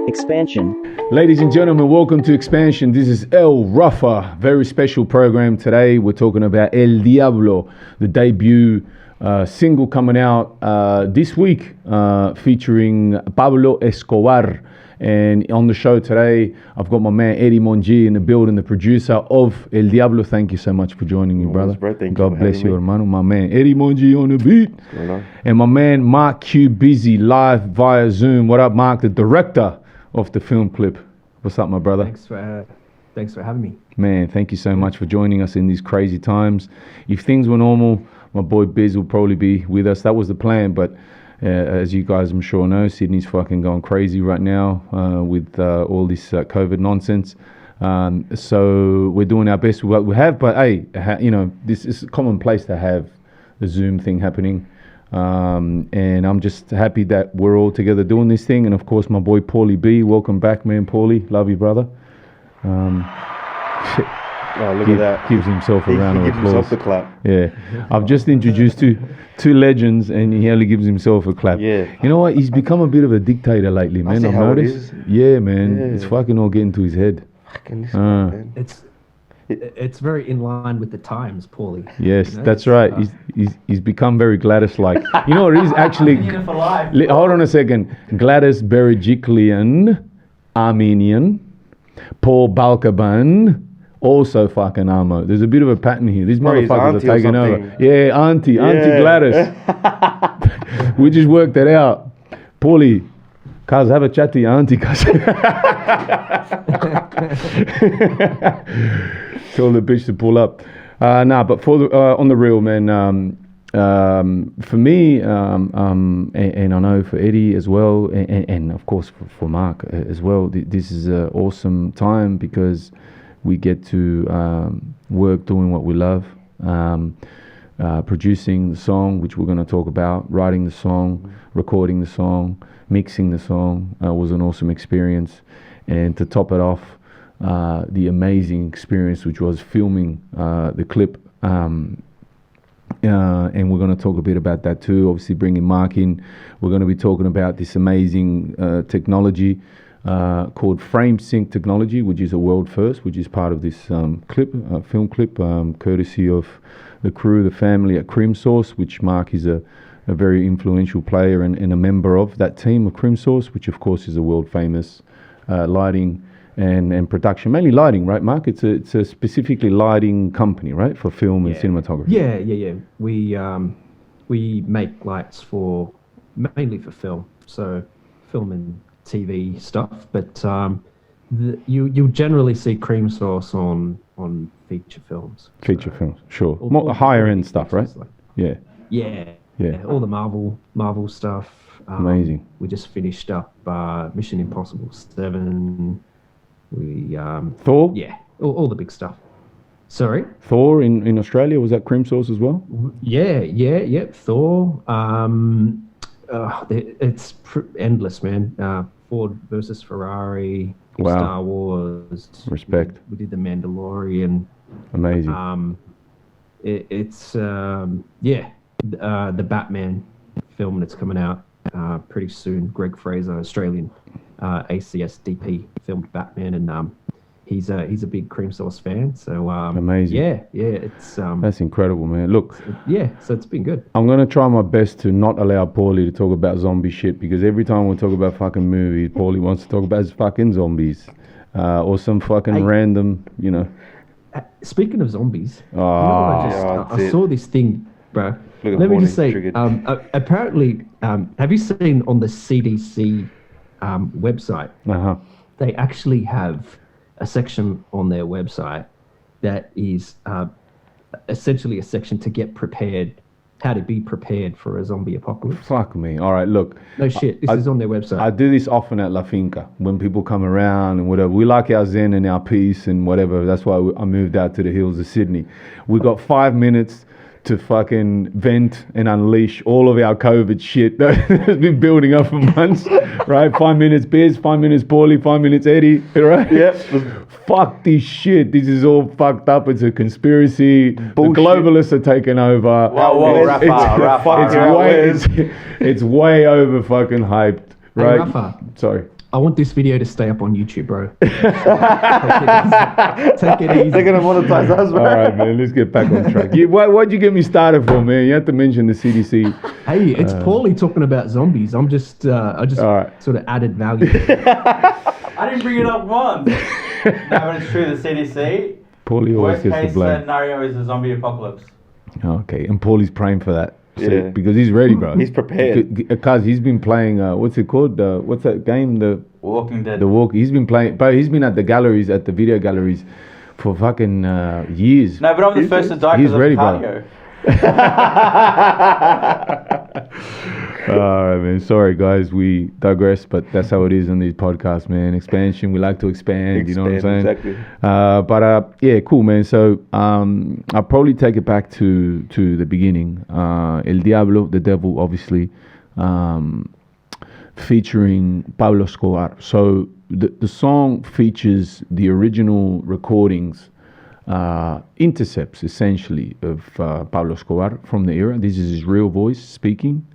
Expansion. Ladies and gentlemen, welcome to Expansion. This is Rafa. Very special program today. We're talking about El Diablo, the debut single coming out this week, featuring Pablo Escobar. And on the show today, I've got my man Eddie Mongee in the building, the producer of El Diablo. Thank you so much for joining me, brother. God bless you, hermano. My man Eddie Mongee on the beat. And my man Mark Q Busy live via Zoom. What up, Mark, the director of the film clip? What's up, my brother? Thanks for having me. Man, thank you so much for joining us in these crazy times. If things were normal, my boy Biz will probably be with us. That was the plan, but as you guys I'm sure know, Sydney's fucking going crazy right now with all this COVID nonsense. So we're doing our best with what we have, but hey, this is commonplace to have the Zoom thing happening. And I'm just happy that we're all together doing this thing. And of course, my boy Paulie B, welcome back, man. Paulie, love you, brother. Oh, look at that. Gives himself a round of applause. Gives himself the clap. Yeah. I've just introduced two legends and he only gives himself a clap. Yeah. You know what? He's become a bit of a dictator lately, man. I've noticed. Yeah, man. Yeah. It's fucking all getting to his head. Fucking this man. It's very in line with the times, Paulie. Yes, that's right. He's become very Gladys-like. You know what it is actually? Hold on a second. Gladys Berejiklian, Armenian, Paul Balkaban, also fucking Amo. There's a bit of a pattern here. These motherfuckers are taking over. Yeah, Auntie Gladys. We just worked that out. Paulie, cuz have a chat to your auntie, cuz. Tell the bitch to pull up. But for on the real, man. For me, and I know for Eddie as well, and of course for Mark as well, this is an awesome time because we get to work doing what we love, producing the song, which we're going to talk about, writing the song, recording the song, mixing the song was an awesome experience. And to top it off, the amazing experience, which was filming the clip. And we're going to talk a bit about that too. Obviously, bringing Mark in, we're going to be talking about this amazing technology called Frame Sync technology, which is a world first, which is part of this film clip, courtesy of the crew, the family at Cream Source, which Mark is a very influential player and a member of that team of Cream Source, which of course is a world famous lighting and production, mainly lighting, right, Mark? It's a specifically lighting company, right, for film and cinematography. Yeah. We make lights mainly for film, so film and TV stuff. But you'll generally see Cream Source on feature films. Feature films, sure. More higher end stuff, right? Yeah. All the Marvel stuff. Amazing. We just finished up Mission Impossible 7. Thor? Yeah, all the big stuff. Sorry? Thor in Australia, was that Cream Source as well? Yeah. Thor. It's endless, man. Ford versus Ferrari. Wow. Star Wars. Respect. We did The Mandalorian. Amazing. It's the Batman film that's coming out pretty soon. Greg Fraser, Australian ACS DP, filmed Batman, and he's a big Cream Source fan. So amazing. Yeah. It's that's incredible, man. Look. So it's been good. I'm gonna try my best to not allow Paulie to talk about zombie shit, because every time we talk about fucking movies, Paulie wants to talk about his fucking zombies or some fucking random, Speaking of zombies, I saw this thing, bro. Let me just say, apparently, have you seen on the CDC website? They actually have a section on their website that is essentially a section to get prepared, how to be prepared for a zombie apocalypse. Fuck me. All right, look. No shit, this is on their website. I do this often at La Finca when people come around and whatever. We like our zen and our peace and whatever. That's why I moved out to the hills of Sydney. We got 5 minutes to fucking vent and unleash all of our COVID shit that has been building up for months, right? 5 minutes Biz, 5 minutes Paulie, 5 minutes Eddie, right? Yep. Fuck this shit. This is all fucked up. It's a conspiracy. Bullshit. The globalists are taking over. Whoa, Rafa. It's way over fucking hyped, right? Hey, Rafa. Sorry. I want this video to stay up on YouTube, bro. Take it easy. They're gonna monetize us, bro. All right, man. Let's get back on track. Why'd you get me started for, man? You have to mention the CDC. Hey, it's Paulie talking about zombies. I just sort of added value. I didn't bring it up once. No, but it's true. The CDC. Paulie always gets the blame. Worst case scenario is a zombie apocalypse. Okay, and Paulie's praying for that. Yeah. Because he's ready, bro. He's prepared. Because he's been playing, what's it called? What's that game? The Walking Dead. He's been playing, bro. He's been at the galleries, at the video galleries for fucking years. No, but I'm the first to die because of cardio. All right, man. Sorry, guys. We digress, but that's how it is on these podcasts, man. Expansion. We like to expand. You know what I'm saying? Exactly. Yeah, cool, man. So I'll probably take it back to the beginning. El Diablo, the devil, obviously, featuring Pablo Escobar. So the song features the original recordings, intercepts essentially of Pablo Escobar from the era. This is his real voice speaking.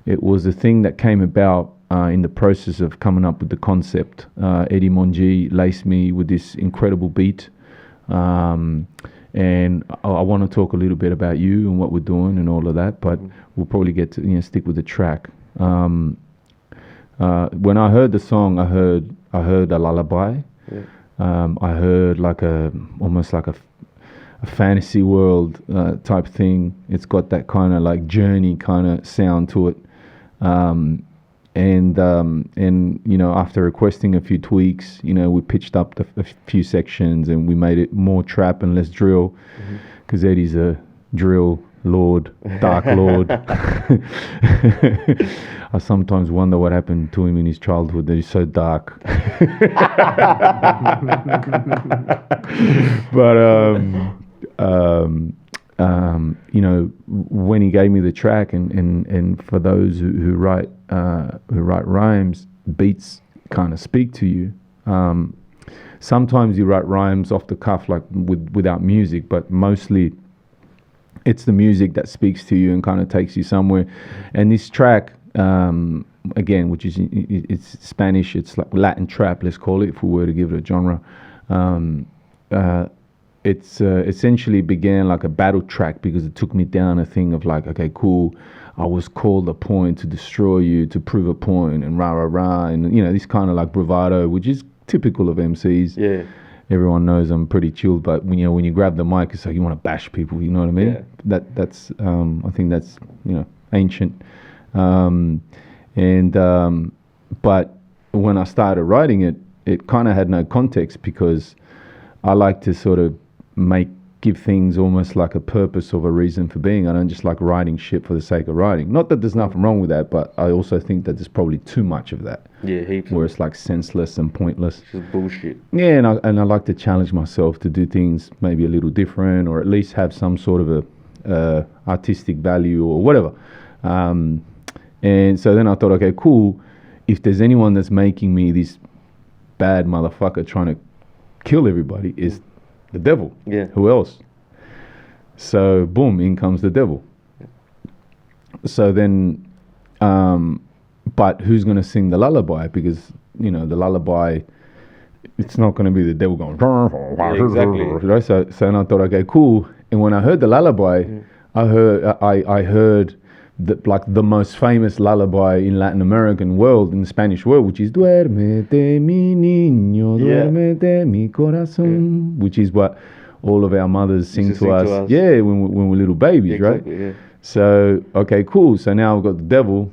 It was a thing that came about in the process of coming up with the concept. Eddie Mongee laced me with this incredible beat, and I want to talk a little bit about you and what we're doing and all of that, but we'll probably get to stick with the track. When I heard the song, I heard a lullaby. Yeah. I heard almost like a fantasy world type thing. It's got that kind of like journey kind of sound to it. And after requesting a few tweaks, we pitched up a few sections and we made it more trap and less drill, because Eddie's a drill lord, dark lord. I sometimes wonder what happened to him in his childhood that he's so dark. But when he gave me the track, and for those who write rhymes, beats kind of speak to you. Sometimes you write rhymes off the cuff, like without music, but mostly it's the music that speaks to you and kind of takes you somewhere. And this track, again, which is it's Spanish, it's like Latin trap, let's call it, if we were to give it a genre. It's essentially began like a battle track, because it took me down a thing of like, okay, cool, I was called a point to destroy you, to prove a point, and rah rah rah, and this kind of like bravado, which is typical of MCs. Yeah. Everyone knows I'm pretty chilled, but when you grab the mic, it's like you want to bash people. You know what I mean? Yeah. That's I think that's ancient. But when I started writing it, it kind of had no context, because I like to sort of give things almost like a purpose or a reason for being. I don't just like writing shit for the sake of writing. Not that there's nothing wrong with that, but I also think that there's probably too much of that. Yeah, heaps. Where it's like senseless and pointless. It's just bullshit. Yeah, and I like to challenge myself to do things maybe a little different, or at least have some sort of a artistic value or whatever. And so then I thought, okay, cool. If there's anyone that's making me this bad motherfucker trying to kill everybody, is the devil. Yeah. Who else? So boom, in comes the devil. So then, but who's going to sing the lullaby? Because the lullaby, it's not going to be the devil going. Yeah, exactly. Right? So and I thought, okay, cool. And when I heard the lullaby, I heard the most famous lullaby in Latin American world, in the Spanish world, which is Duérmete mi niño, duérmete mi corazón, which is what all of our mothers sing to us. Yeah, when we're little babies, exactly, right? Yeah. So, okay, cool. So now I've got the devil,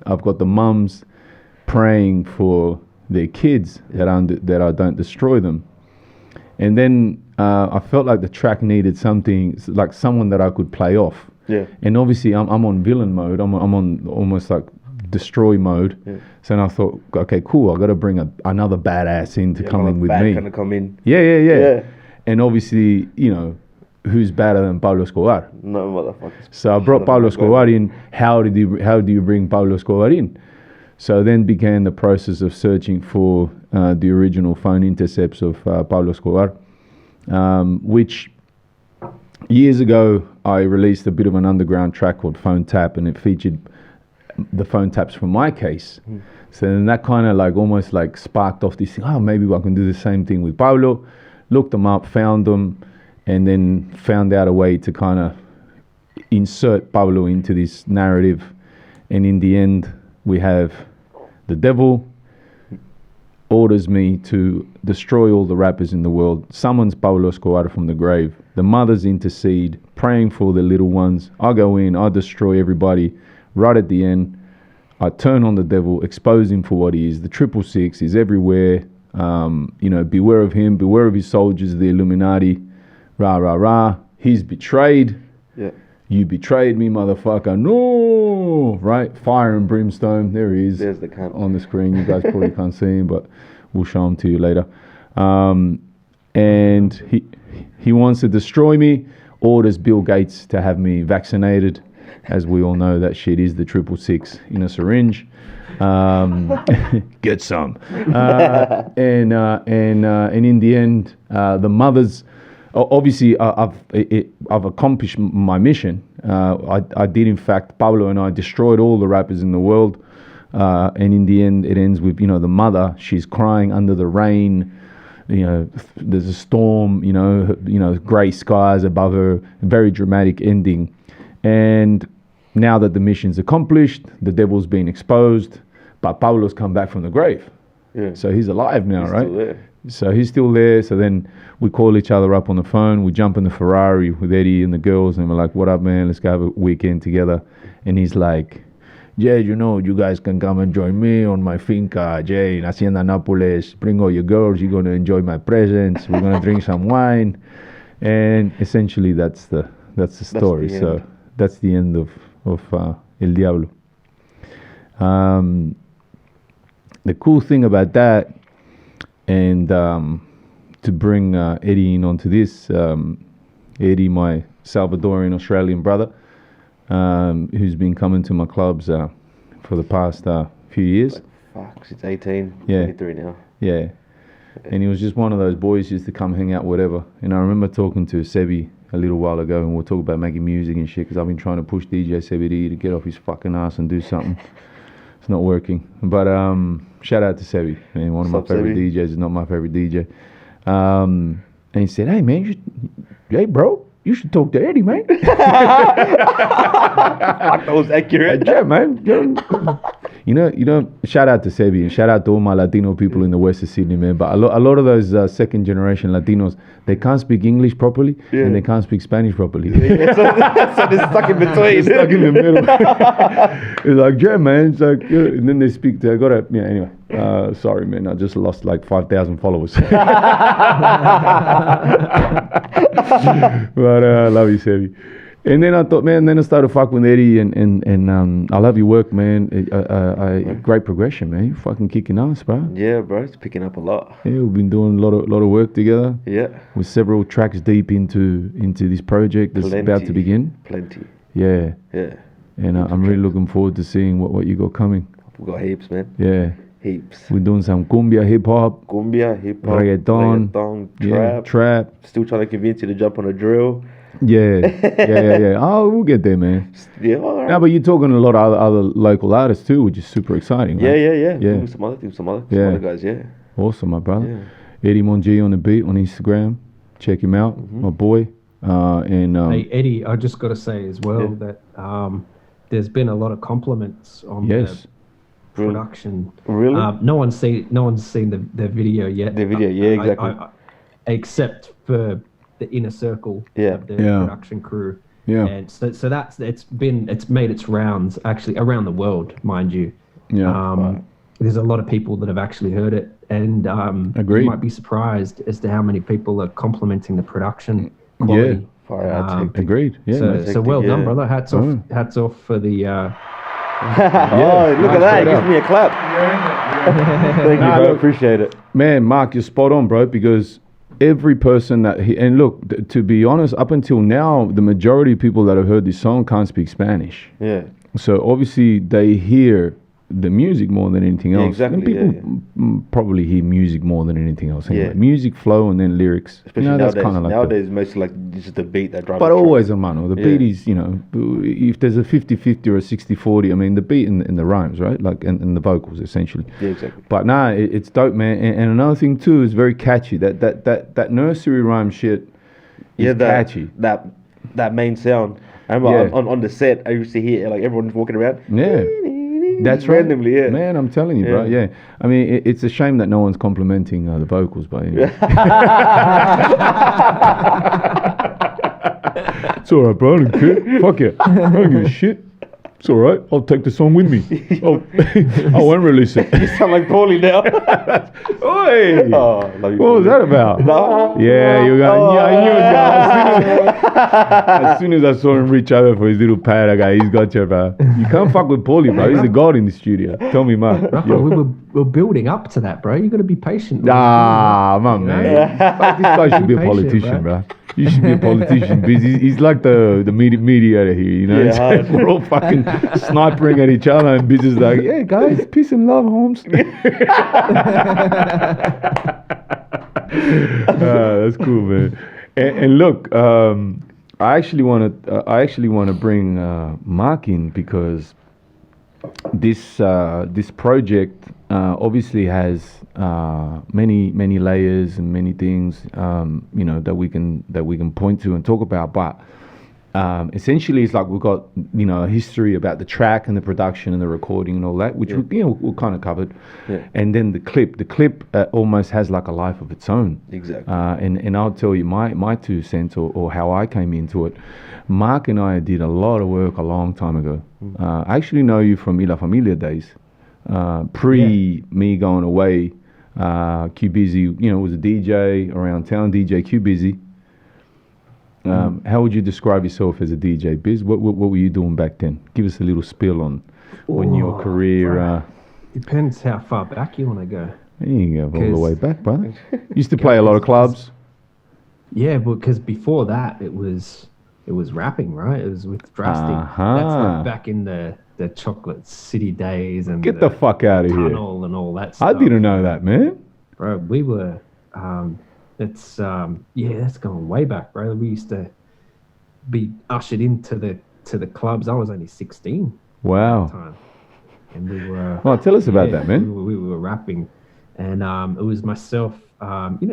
I've got the mums praying for their kids that I don't destroy them. And then I felt like the track needed something, like someone that I could play off. Yeah. And obviously I'm on villain mode. I'm on almost like destroy mode. Yeah. So then I thought, okay, cool. I got to bring another badass in to come in with me. Kind of come in. Yeah. And obviously, who's better than Pablo Escobar? No motherfuckers. So I brought Pablo Escobar in. How do you bring Pablo Escobar in? So then began the process of searching for the original phone intercepts of Pablo Escobar, which years ago I released a bit of an underground track called Phone Tap, and it featured the phone taps from my case. So then that kind of like almost like sparked off this thing. Oh, maybe I can do the same thing with Pablo. Looked them up, found them, and then found out a way to kind of insert Pablo into this narrative. And in the end, we have the devil orders me to destroy all the rappers in the world, summons Pablo Escobar from the grave. The mothers intercede, praying for the little ones. I go in, I destroy everybody. Right at the end, I turn on the devil, expose him for what he is. The 666 is everywhere. Beware of him, beware of his soldiers, the Illuminati. Rah, rah, rah. He's betrayed. Yeah. You betrayed me, motherfucker. No! Right? Fire and brimstone. There he is. There's the cunt. On the screen. You guys probably can't see him, but we'll show him to you later. And he wants to destroy me. Orders Bill Gates to have me vaccinated. As we all know, that shit is the 666 in a syringe. Get some. And in the end, the mothers... Obviously, I've accomplished my mission. I did, in fact, Pablo and I destroyed all the rappers in the world. And in the end, it ends with, the mother. She's crying under the rain. There's a storm. Grey skies above her. Very dramatic ending. And now that the mission's accomplished, the devil's been exposed, but Pablo's come back from the grave. Yeah. So he's alive now, He's right? still there. So he's still there. So then we call each other up on the phone. We jump in the Ferrari with Eddie and the girls, and we're like, "What up, man? Let's go have a weekend together." And he's like, "Yeah, you guys can come and join me on my finca, Jay, in Hacienda Nápoles. Bring all your girls. You're gonna enjoy my presents. We're gonna drink some wine." And essentially, that's the story. So that's the end of El Diablo. The cool thing about that. And to bring Eddie in onto this, Eddie, my Salvadorian Australian brother, who's been coming to my clubs for the past few years. Fuck, since 18, Yeah. 23 now. Yeah. And he was just one of those boys used to come hang out, whatever. And I remember talking to Sebi a little while ago, and we'll talk about making music and shit, because I've been trying to push DJ Sebi D to get off his fucking ass and do something. It's not working. But shout out to Sebi, man. One of my favorite Sebi? DJs is not my favorite DJ. And he said, "Hey, man, hey, bro, you should talk to Eddie, man." Fuck, that was accurate. Yeah, man. Shout out to Sebi and shout out to all my Latino people in the west of Sydney, man. But a lot of those second generation Latinos, they can't speak English properly and they can't speak Spanish properly. Yeah, so they're stuck in between. They're stuck in the middle. It's like, yeah, man. It's like, and then they speak to, anyway. Sorry, man. I just lost like 5,000 followers. But I love you, Sebi. And then I thought, man, then I started fucking with Eddie, and I love your work, man. Great progression, man. You're fucking kicking ass, bro. Yeah, bro, it's picking up a lot. Yeah, we've been doing a lot of work together. Yeah. We're several tracks deep into this project that's about to begin. Plenty. Yeah. Yeah. And I'm really looking forward to seeing what you got coming. We got heaps, man. Yeah. Heaps. We're doing some cumbia, hip hop, Cumbia, hip hop, reggaeton, trap. Still trying to convince you to jump on a drill. Yeah. Oh, we'll get there, man. Yeah, all right. No, but you're talking to a lot of other local artists too, which is super exciting. Right? Yeah. Yeah. Doing some other guys, yeah. Awesome, my brother. Yeah. Eddie Mongee on the beat on Instagram. Check him out, my boy. Hey, Eddie, I just got to say as well that there's been a lot of compliments on the production. Really? No one's seen the video yet. The video, yeah, exactly. Except for the inner circle of the production crew. Yeah. And so it's made its rounds actually around the world, mind you. Yeah. There's a lot of people that have actually heard it, and Agreed. you might be surprised as to how many people are complimenting the production quality. Yeah. Far out. Agreed. Yeah. So well done, brother. Hats off for the. Oh, look at that! He gives me a clap. Thank you, bro. Appreciate it. Man, Mark, you're spot on, bro. Because every person and look, to be honest, up until now, the majority of people that have heard this song can't speak Spanish. Yeah. So obviously they hear the music more than anything else. Exactly. And people probably hear music more than anything else. Anyway. Yeah. Music, flow, and then lyrics. Especially that's nowadays. kind of like Nowadays, mostly like just the beat that drives. but the track. always, hermano, the beat is, if there's a 50-50 or a 60-40, I mean, the beat and the rhymes, right? Like, and the vocals, essentially. Yeah, exactly. But nah, it's dope, man. And another thing, too, is very catchy. That nursery rhyme shit is catchy. That main sound. I remember on the set, I used to hear like everyone walking around. Yeah. That's right. Randomly, yeah. Man, I'm telling you, bro. Yeah. I mean, it's a shame that no one's complimenting the vocals, but anyway. It's all right, bro. I don't care. Fuck it. I don't give a shit. It's all right. I'll take the song with me. I won't release it. You sound like Paulie now. Oi! Oh, love you, What was that about? No. Yeah, you got. Yeah, I knew it. As soon as I saw him reach over for his little pad, I go, he's got you, bro. You can't fuck with Paulie, bro. He's a god in the studio. Tell me, Mark. Rafa, we're building up to that, bro. You got to be patient. Ah, my man. Fuck, this guy should be a Patient, politician, bro. You should be a politician. Because he's like the mediator here, you know? Yeah, It's we're all fucking snipering at each other, and Biz is like, yeah, guys, peace and love, Holmes. That's cool, man. And look, I actually want to bring Mark in because this project obviously has many layers and many things that we can point to and talk about, but essentially it's like we've got a history about the track and the production and the recording and all that, which we kind of covered, and then the clip almost has like a life of its own. Exactly. And I'll tell you my 2 cents or how I came into it. Mark and I did a lot of work a long time ago. I actually know you from La Familia days, me going away. Q Busy, was a DJ around town, DJ Q Busy. How would you describe yourself as a DJ, Biz? What were you doing back then? Give us a little spill on your career. Depends how far back you want to go. You can go all the way back, brother. Used to play a lot of clubs. Yeah, because before that it was rapping, right? It was with Drastic. Uh-huh. That's like back in the Chocolate City days and Get the fuck out of here. Tunnel and all that stuff. I didn't know that, man. Bro, we were that's going way back, bro. We used to be ushered into the clubs. I was only 16. Wow. At the time. And we were Well, tell us about that, man. We were rapping, and it was myself,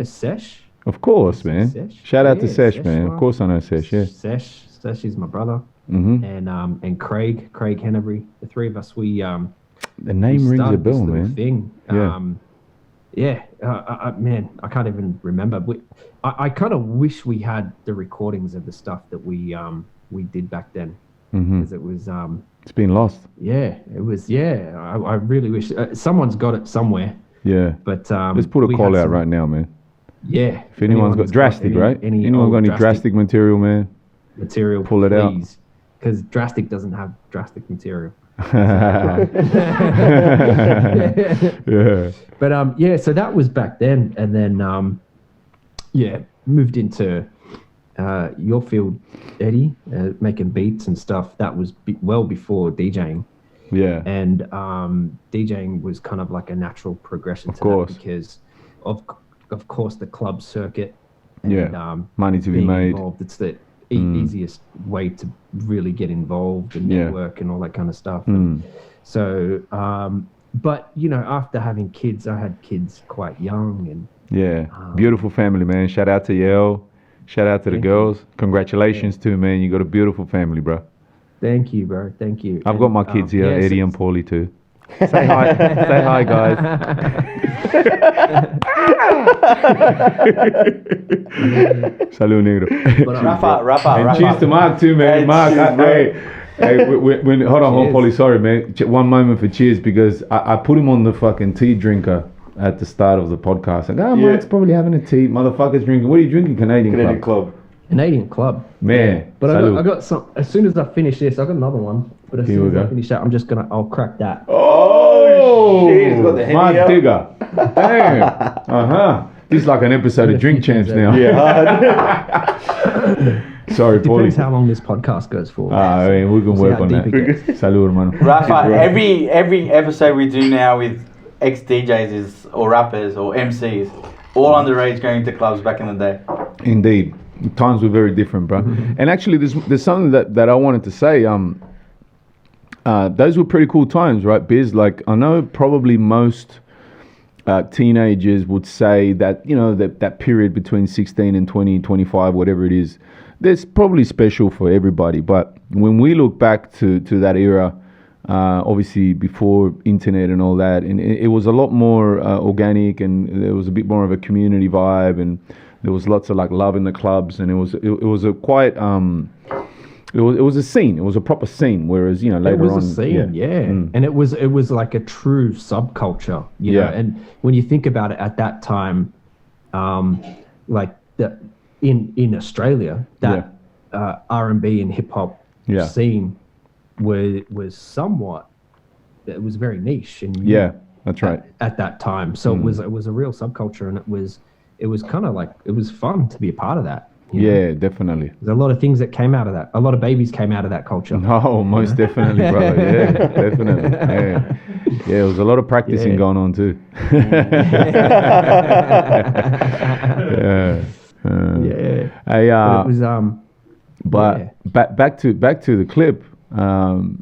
Sesh. Of course, man. Sesh. Shout out to Yeah, Sesh, Sesh, man. right. Of course I know Sesh, yeah. Sesh is my brother, Mm-hmm. and Craig Hennebury. The three of us, The name rings a started this bell, little man. Thing. Yeah. Man, I can't even remember. I kind of wish we had the recordings of the stuff that we did back then, because it was It's been lost. yeah, it was I really wish someone's got it somewhere. Yeah. But Let's put a we call had out some- right now, man. Yeah. If anyone's got Drastic, right? Anyone got any Drastic material, man? Material? Pull it out. Because Drastic doesn't have Drastic material. Yeah. But so that was back then, and then moved into your field, Eddie, making beats and stuff. That was well before DJing. Yeah. And DJing was kind of like a natural progression Of to course. that because of course the club circuit and money to be being made. involved. It's the easiest way to really get involved and network and all that kind of stuff. And so but after having kids, I had kids quite young, and beautiful family, man. Shout out to Yale. Shout out to the girls. Congratulations too, man. You got a beautiful family, bro. Thank you, bro. Thank you. I've got my kids here, Eddie and Paulie too. Say hi. Say hi, guys. Salud, negro. Rafa. And cheers to Mark too, man. Hey, Mark, cheers, hold on, Cheers. Paulie. Sorry, man. One moment for cheers, because I put him on the fucking tea drinker at the start of the podcast. Like, Mark's probably having a tea. Motherfucker's drinking. What are you drinking? Canadian Club. Canadian Club. Man. But I got some. As soon as I finish this, I got another one. But as soon as I finish that, I'll crack that. Oh, shit, he's got the Henny Mark out. Digger. Damn. This is like an episode of Drink Champs now. Yeah. Sorry, Paulie. Depends how long this podcast goes for. I mean, we can work on that. Salud, hermano. Rafa, every episode we do now with ex-DJs is, or rappers or MCs, all underage going to clubs back in the day. Indeed. Times were very different, bro. And actually, there's something that I wanted to say. Those were pretty cool times, right, Biz? Like, I know probably most teenagers would say that, you know, that period between 16 and 20, 25, whatever it is, that's probably special for everybody. But when we look back to that era, obviously before internet and all that, and it was a lot more organic, and there was a bit more of a community vibe, and there was lots of like love in the clubs, and it was a quite it was a scene. It was a proper scene. Whereas, you know, later on, it was a scene, yeah. And it was like a true subculture, you know. And when you think about it, at that time, like in Australia, that R&B and hip hop scene was somewhat. It was very niche, and that's right. At that time, so it was a real subculture, and it was kind of like, it was fun to be a part of that. Yeah, definitely. There's a lot of things that came out of that. A lot of babies came out of that culture. Oh, most definitely, brother. Yeah, definitely. Yeah, there was a lot of practicing going on too. Hey, but it was back to the clip. You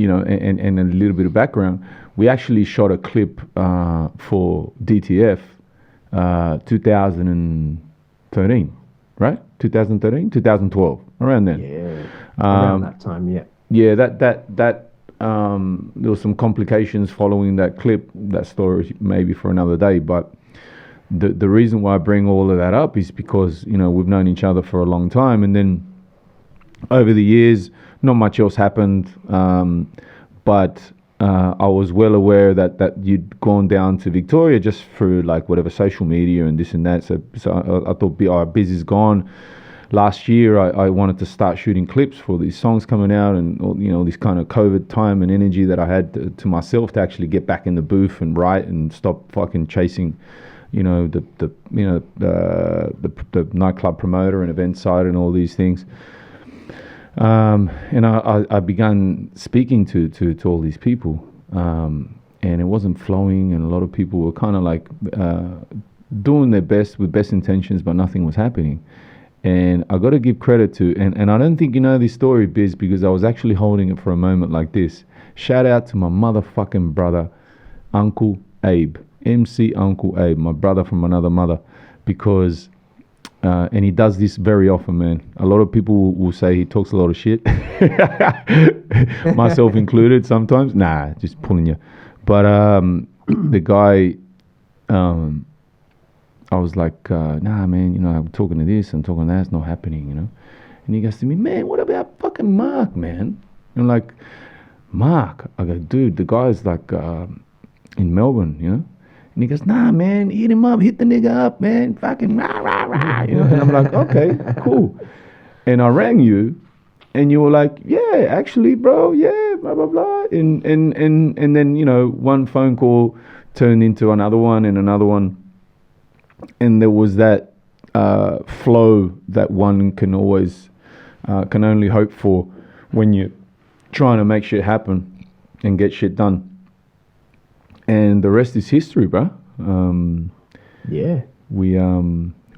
know, and a little bit of background. We actually shot a clip for DTF, 2013. Right? 2013, 2012, around then. Yeah, around that time, Yeah, that there was some complications following that clip. That story maybe for another day. But the reason why I bring all of that up is because, you know, we've known each other for a long time, and then over the years, not much else happened. But I was well aware that you'd gone down to Victoria just through like whatever social media and this and that. So I thought, Biz is gone. Last year, I wanted to start shooting clips for these songs coming out, and, you know, this kind of COVID time and energy that I had to myself to actually get back in the booth and write and stop fucking chasing, you know, the nightclub promoter and event side and all these things. And I began speaking to all these people, and it wasn't flowing, and a lot of people were kind of like doing their best with best intentions, but nothing was happening. And I got to give credit to, and I don't think you know this story, Biz, because I was actually holding it for a moment like this. Shout out to my motherfucking brother, Uncle Abe, MC Uncle Abe, my brother from another mother, because... and he does this very often, man. A lot of people will say he talks a lot of shit, myself included sometimes. Nah, just pulling you. But the guy, I was like, nah, man, you know, I'm talking to this, I'm talking to that, it's not happening, you know. And he goes to me, man, what about fucking Mark, man? And I'm like, Mark? I go, dude, the guy's like in Melbourne, you know. And he goes, nah, man, hit him up, hit the nigga up, man, fucking rah, rah, rah. You know? And I'm like, okay, cool. And I rang you, and you were like, yeah, actually, bro, yeah, blah, blah, blah. And then, you know, one phone call turned into another one and another one. And there was that flow that one can always, can only hope for when you're trying to make shit happen and get shit done. And the rest is history, bro.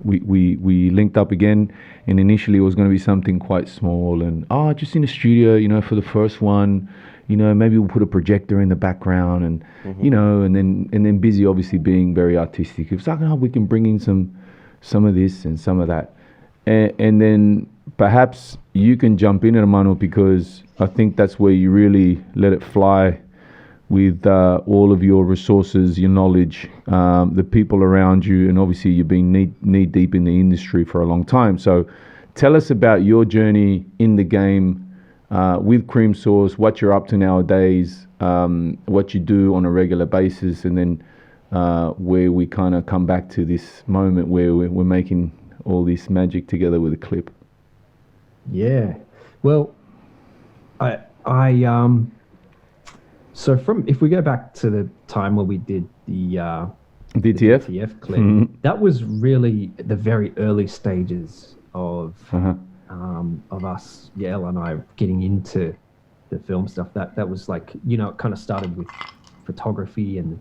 We linked up again, and initially it was going to be something quite small, and just in the studio, you know, for the first one, you know, maybe we'll put a projector in the background, and you know, and then Busy obviously being very artistic. It was like, we can bring in some of this and some of that, and then perhaps you can jump in, hermano, because I think that's where you really let it fly. With all of your resources, your knowledge, the people around you, and obviously you've been knee deep in the industry for a long time. So tell us about your journey in the game with Cream Sauce, what you're up to nowadays, what you do on a regular basis, and then where we kind of come back to this moment where we're making all this magic together with a clip. Yeah. Well, So if we go back to the time where we did the DTF clip, that was really the very early stages of us, Ella and I, getting into the film stuff. That was like, it kind of started with photography, and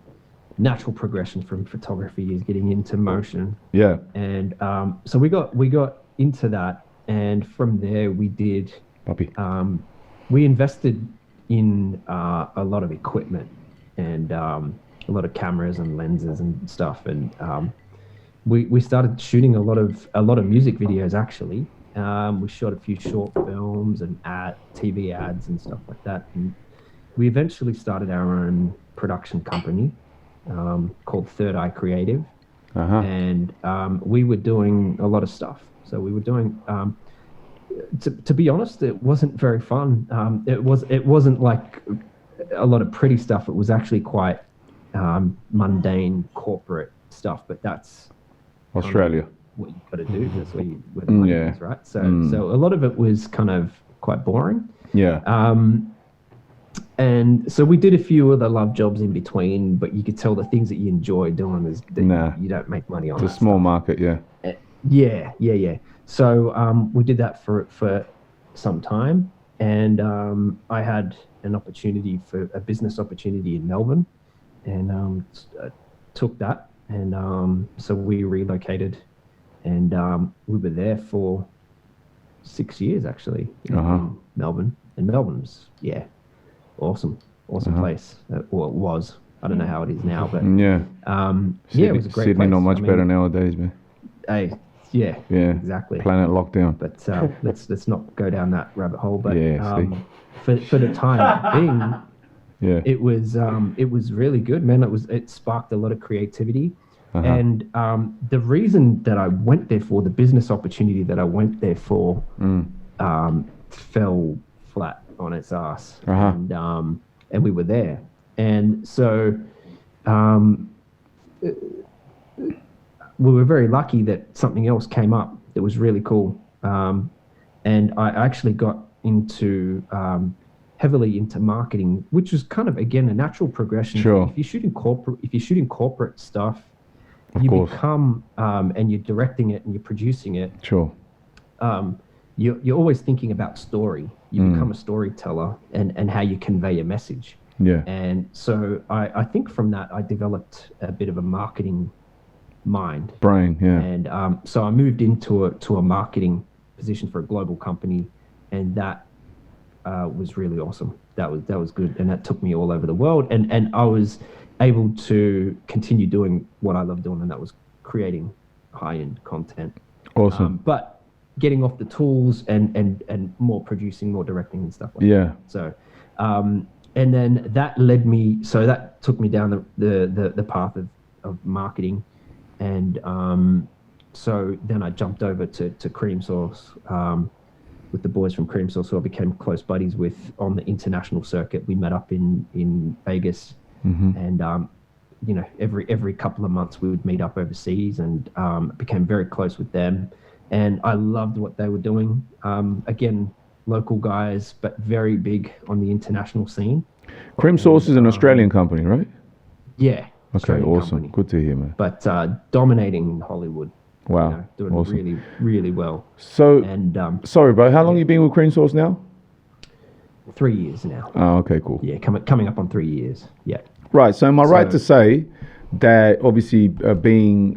natural progression from photography is getting into motion. Yeah. And so we got into that, and from there we did. Puppy. We invested in a lot of equipment and a lot of cameras and lenses and stuff, and we started shooting a lot of music videos actually. We shot a few short films and TV ads and stuff like that, and we eventually started our own production company called Third Eye Creative, and we were doing a lot of stuff. So we were doing. To be honest, it wasn't very fun. It wasn't like a lot of pretty stuff. It was actually quite mundane corporate stuff. But that's Australia. What you got to do. That's where the money is, right? So a lot of it was kind of quite boring. Yeah. And so we did a few other love jobs in between, but you could tell the things that you enjoy doing is that you don't make money on. It's a small market, yeah. Yeah. So we did that for some time, and I had an opportunity for a business opportunity in Melbourne, and took that, and so we relocated, and we were there for 6 years actually in Melbourne, and Melbourne's awesome place. Well, it was. I don't know how it is now, but Sydney, it was a great Sydney place. not much better nowadays, man. Hey. Yeah, exactly. Planet lockdown. But let's not go down that rabbit hole. But for the time being, it was really good, man. It sparked a lot of creativity, and the reason that I went there for, the business opportunity that I went there for, fell flat on its ass, and we were there, and so. We were very lucky that something else came up that was really cool, and I actually got into heavily into marketing, which was kind of again a natural progression. Sure. If you're shooting corporate stuff, you become and you're directing it and you're producing it. Sure. You're always thinking about story. You become a storyteller and how you convey a message. Yeah. And so I think from that I developed a bit of a marketing brain, and so I moved into a marketing position for a global company, and that was really awesome. That was good, and that took me all over the world, and I was able to continue doing what I love doing, and that was creating high-end content. Awesome. But getting off the tools and more producing, more directing and stuff like that. So and then that led me, so that took me down the path of marketing. And so then I jumped over to Cream Sauce with the boys from Cream Sauce, who I became close buddies with on the international circuit. We met up in Vegas, and every couple of months we would meet up overseas, and became very close with them. And I loved what they were doing. Again, local guys, but very big on the international scene. Cream Sauce is an Australian company, right? Yeah. Okay, awesome. Company. Good to hear, man. But dominating Hollywood. Wow. Doing awesome. really, really well. So, and sorry, bro, how long have you been with Cream Sauce now? 3 years now. Oh, okay, cool. Yeah, coming up on 3 years. Yeah. Right. So, am I right to say that obviously being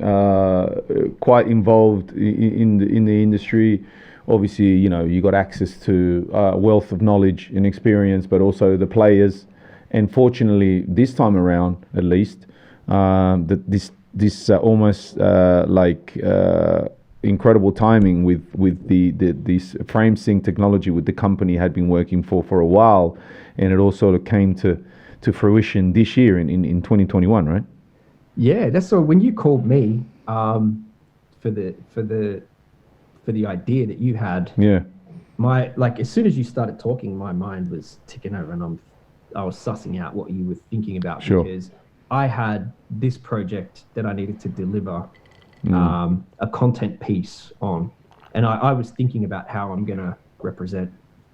quite involved in the industry, obviously, you got access to a wealth of knowledge and experience, but also the players. And fortunately, this time around, at least, that this almost incredible timing with this frame sync technology with the company had been working for a while, and it all sort of came to fruition this year in 2021, right? Yeah, that's so. When you called me for the idea that you had, as soon as you started talking, my mind was ticking over, and I was sussing out what you were thinking about, because I had this project that I needed to deliver a content piece on, and I was thinking about how I'm going to represent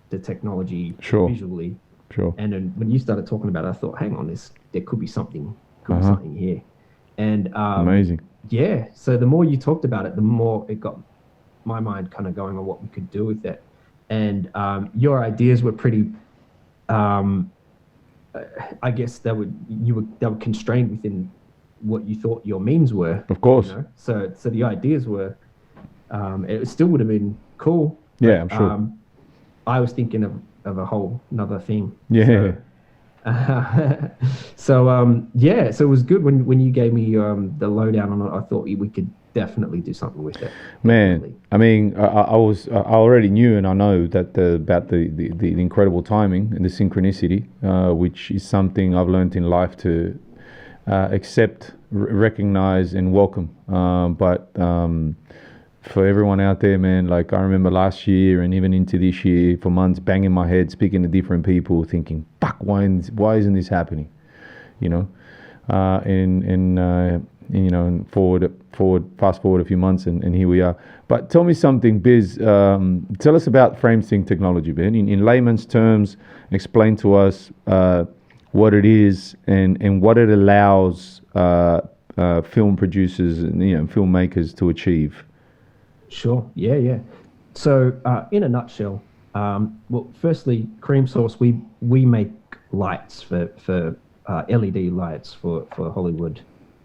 the technology visually. Sure. And then when you started talking about it, I thought, hang on, there could be something here. And amazing. Yeah. So the more you talked about it, the more it got my mind kind of going on what we could do with it. And your ideas were pretty, I guess they were constrained within what you thought your means were. Of course. You know? So the ideas were, it still would have been cool. Yeah, but, I'm sure. I was thinking of a whole another thing. Yeah. So so it was good when you gave me the lowdown on it. I thought we could definitely do something with it. Man, Definitely. I mean, I already knew and I know that about the incredible timing and the synchronicity, which is something I've learned in life to accept, recognize, and welcome. But for everyone out there, man, like I remember last year and even into this year, for months, banging my head, speaking to different people, thinking, "Fuck, why isn't this happening?" You know, fast forward a few months, and here we are. But tell me something, Biz. Tell us about FrameSync technology, Ben. In layman's terms, explain to us what it is and what it allows film producers and filmmakers to achieve. Sure. Yeah. So, in a nutshell, well, firstly, Cream Source, we make lights for LED lights for Hollywood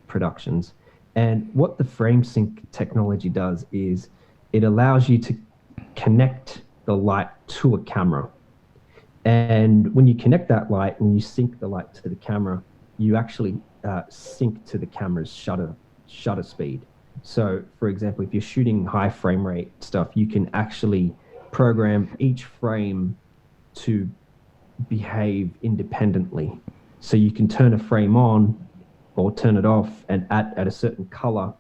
productions, and what the FrameSync technology does is it allows you to connect the light to a camera, and when you connect that light and you sync the light to the camera, you actually sync to the camera's shutter speed. So, for example, if you're shooting high frame rate stuff, you can actually program each frame to behave independently. So you can turn a frame on or turn it off and at a certain color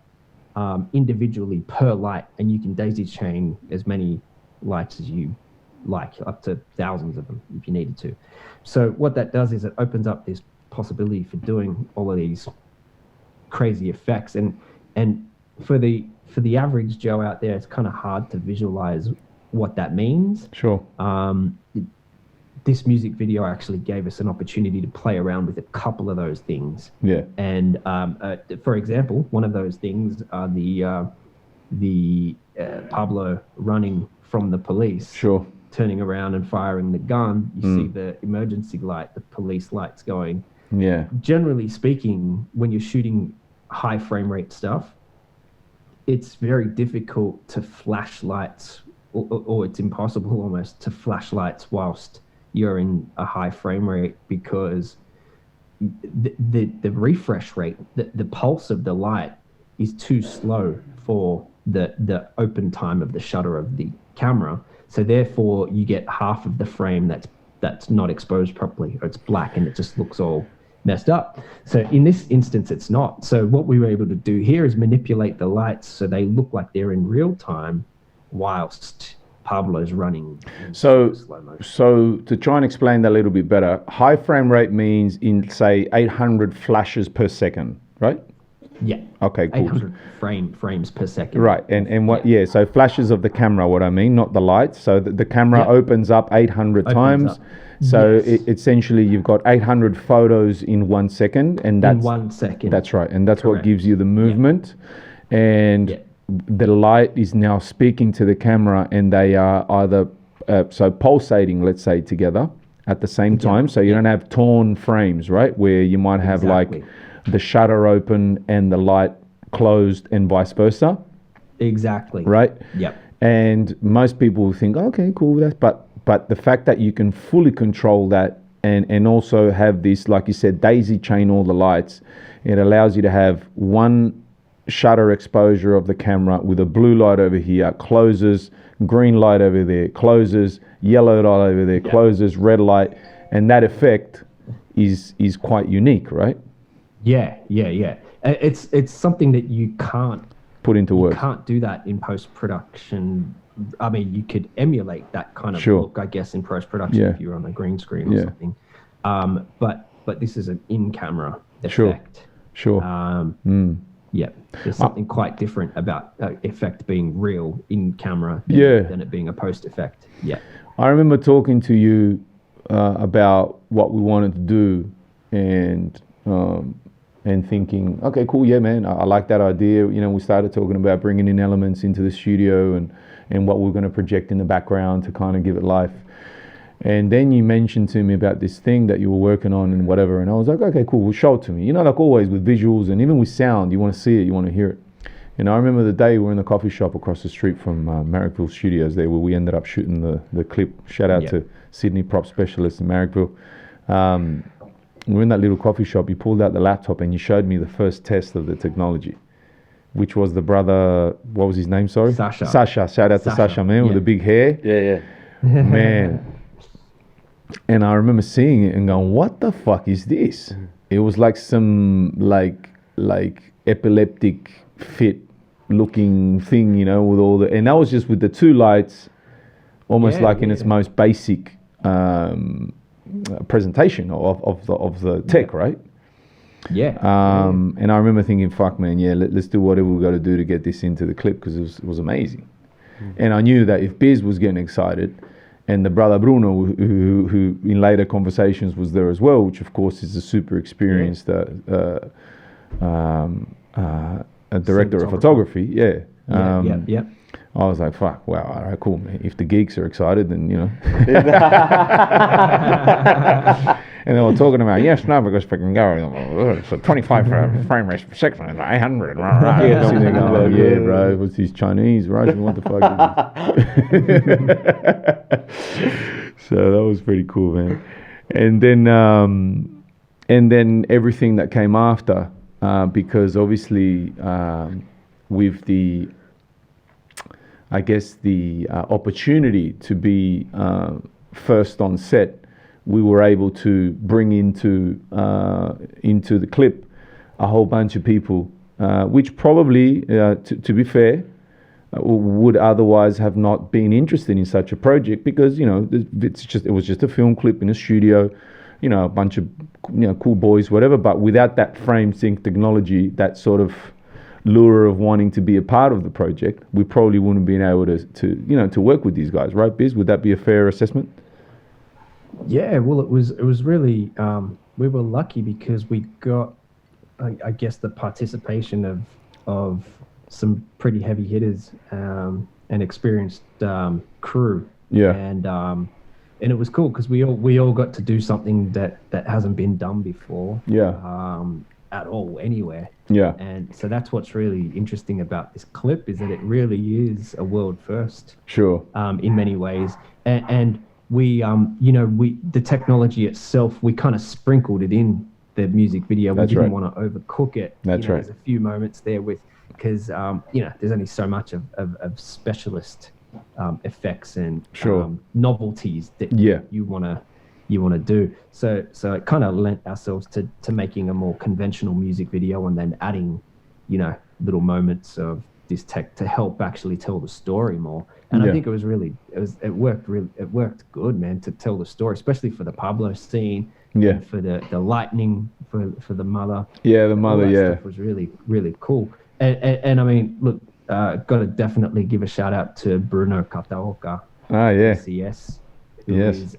individually per light, and you can daisy chain as many lights as you like, up to thousands of them if you needed to. So what that does is it opens up this possibility for doing all of these crazy effects, and for the average Joe out there, it's kind of hard to visualize what that means. Sure. This music video actually gave us an opportunity to play around with a couple of those things. Yeah. And for example, one of those things are the Pablo running from the police. Sure. Turning around and firing the gun. You see the emergency light, the police lights going. Yeah. Generally speaking, when you're shooting high frame rate stuff, it's very difficult to flash lights, or it's impossible almost to flash lights whilst you're in a high frame rate, because the refresh rate, the pulse of the light is too slow for the open time of the shutter of the camera. So therefore you get half of the frame that's not exposed properly, or it's black and it just looks all messed up. So in this instance, it's not. So what we were able to do here is manipulate the lights so they look like they're in real time whilst Pablo's running in slow motion. So to try and explain that a little bit better, high frame rate means in, say, 800 flashes per second, right? Yeah. Okay, cool. 800 frames per second. Right, and what? Yeah. So flashes of the camera, what I mean, not the lights. So the camera opens up 800 times. So essentially, you've got 800 photos in 1 second, and that's in 1 second. That's right, and that's what gives you the movement, and the light is now speaking to the camera, and they are either pulsating, let's say, together at the same time. So you don't have torn frames, right? Where you might have like the shutter open and the light closed, and vice versa. Exactly. Right. Yep. And most people will think, okay, cool, but the fact that you can fully control that and also have this, like you said, daisy chain all the lights, it allows you to have one shutter exposure of the camera with a blue light over here, closes, green light over there, closes, yellow light over there, closes, red light, and that effect is quite unique, right? Yeah. It's something that you can't put into work. You can't do that in post-production. I mean, you could emulate that kind of look, I guess, in post-production if you're on a green screen or something. But this is an in-camera effect. Sure. Yeah, there's something quite different about effect being real in camera than it being a post effect. Yeah. I remember talking to you about what we wanted to do, and thinking, okay, cool, yeah, man, I like that idea. You know, we started talking about bringing in elements into the studio, and and what we were going to project in the background to kind of give it life. And then you mentioned to me about this thing that you were working on and whatever, and I was like, okay, cool, well, show it to me. You know, like always with visuals and even with sound, you want to see it, you want to hear it. And I remember the day we were in the coffee shop across the street from Marrickville Studios there, where we ended up shooting the clip. Shout out to Sydney prop specialist in Marrickville. We were in that little coffee shop, you pulled out the laptop and you showed me the first test of the technology, which was the brother, what was his name, sorry? Sasha. Shout out to Sasha, man, with the big hair. Yeah. Man. And I remember seeing it and going, what the fuck is this? It was like some like epileptic fit looking thing, you know, with all the, and that was just with the two lights, almost in its most basic presentation of the tech, right? Yeah. And I remember thinking, fuck, man, let's do whatever we got to do to get this into the clip, because it was amazing. And I knew that if Biz was getting excited, and the brother Bruno, who in later conversations was there as well, which of course is a super experienced a director of photography. Yeah. I was like, fuck, wow, all right, cool, man. If the geeks are excited, then, you know. And they were talking about, yes, no, because fucking go, so 25 frame rates per second, it's 800. Yeah, so they go, yeah, bro, what's these Chinese, right? What the fuck is this? So that was pretty cool, man. And then everything that came after, because obviously with the, I guess the opportunity to be first on set, we were able to bring into the clip a whole bunch of people, which probably, to be fair, would otherwise have not been interested in such a project, because, you know, it was just a film clip in a studio, you know, a bunch of, you know, cool boys, whatever. But without that frame sync technology, that sort of lure of wanting to be a part of the project, we probably wouldn't have been able to work with these guys, right, Biz? Would that be a fair assessment? Yeah, well, it was really, we were lucky because we got, I guess, the participation of some pretty heavy hitters and experienced crew. Yeah. And it was cool because we all got to do something that hasn't been done before. Yeah. At all, anywhere. Yeah. And so that's what's really interesting about this clip, is that it really is a world first. Sure. In many ways, and we, the technology itself, we kind of sprinkled it in the music video. We didn't want to overcook it. That's right. There's a few moments there because there's only so much of specialist effects and novelties that you want to do. So it kind of lent ourselves to making a more conventional music video, and then adding, little moments of this tech to help actually tell the story more. And I think it worked good, man, to tell the story, especially for the Pablo scene. Yeah. For the lightning, for the mother. Yeah, the mother. All that Yeah. stuff was really, really cool. And I mean, look, got to definitely give a shout out to Bruno Kataoka. Ah, yeah. CS. Who is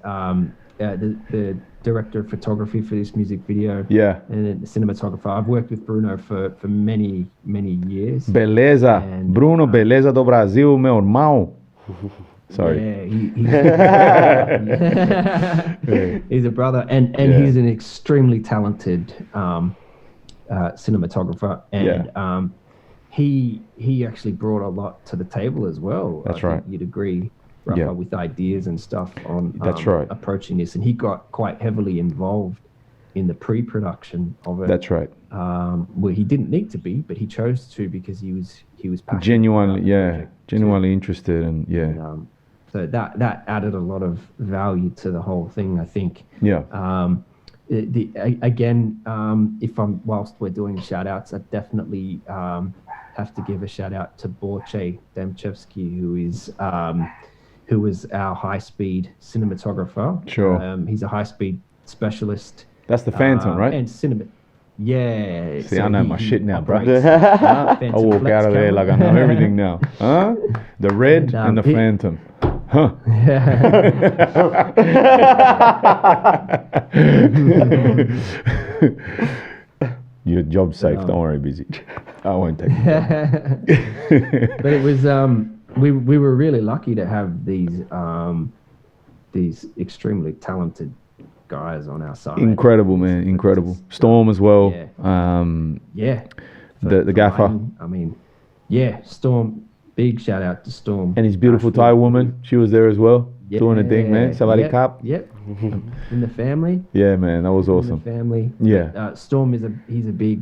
the director of photography for this music video. Yeah. And the cinematographer. I've worked with Bruno for many, many years. Beleza. And, Bruno, beleza do Brasil, meu irmão. Sorry. Yeah, he's a brother, and he's an extremely talented cinematographer, and he actually brought a lot to the table as well. That's I think right. You'd agree, Rafa, with ideas and stuff on approaching this, and he got quite heavily involved in the pre-production of it. That's right. Well, he didn't need to be, but he chose to because he was passionate. Genuinely interested, and so that added a lot of value to the whole thing, I think. Yeah. Whilst we're doing shout outs, I definitely have to give a shout out to Borche Demchevsky, who was our high speed cinematographer. Sure. He's a high speed specialist. That's the Phantom, right? And cinema. Yeah. See, I know my shit now, bro. I walk out of there like I know everything now. Huh? The Red and the Phantom. Huh. Your job's safe. Don't worry, Busy. I won't take it. But it was we were really lucky to have these extremely talented guys on our side. Incredible, man, incredible. Storm as well. Yeah. The gaffer. I mean, Storm. Big shout out to Storm and his beautiful Thai woman. She was there as well, doing a thing, man. Sawadee Cup. Yep. In the family. Yeah, man, that was awesome. In the family. Yeah. Storm he's a big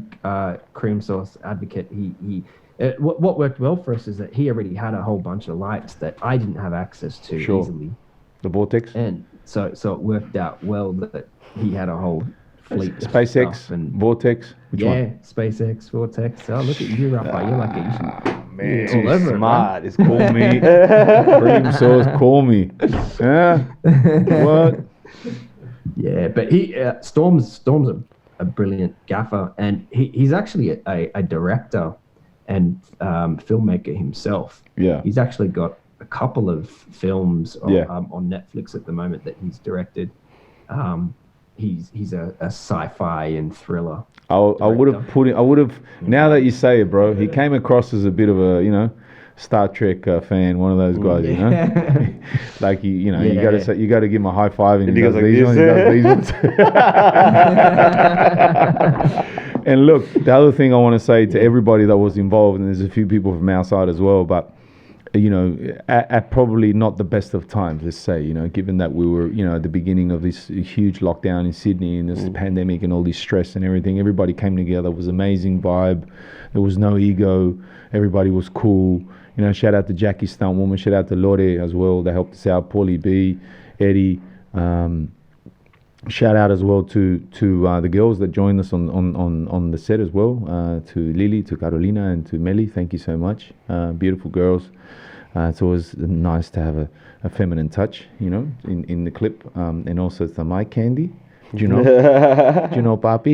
cream sauce advocate. He what worked well for us is that he already had a whole bunch of lights that I didn't have access to easily. The Vortex. And so it worked out well that he had a whole fleet. SpaceX and Vortex. Which one? SpaceX, Vortex. Oh, look at you, Rafa. You're like man, all over smart. It's call me cream sauce. Call me. Yeah. What? Yeah, but Storm's a brilliant gaffer, and he's actually a director and filmmaker himself. Yeah. He's actually got a couple of films on Netflix at the moment that he's directed. He's a sci-fi and thriller. I would have put him. I would have. Now that you say it, bro, he came across as a bit of a Star Trek fan, one of those guys, like you got to say, you got to give him a high five, and he does like these ones. He does these ones. And look, the other thing I want to say to everybody that was involved, and there's a few people from our side as well, but at probably not the best of times, let's say, given that we were, at the beginning of this huge lockdown in Sydney and this pandemic and all this stress and everything, everybody came together. It was an amazing vibe. There was no ego. Everybody was cool. Shout out to Jackie Stuntwoman. Shout out to Lore as well. They helped us out. Paulie B, Eddie. Shout out as well to the girls that joined us on the set as well. To Lily, to Carolina, and to Melly. Thank you so much. Beautiful girls. It's always nice to have a feminine touch, in the clip. And also to my Candy, do you know Papi,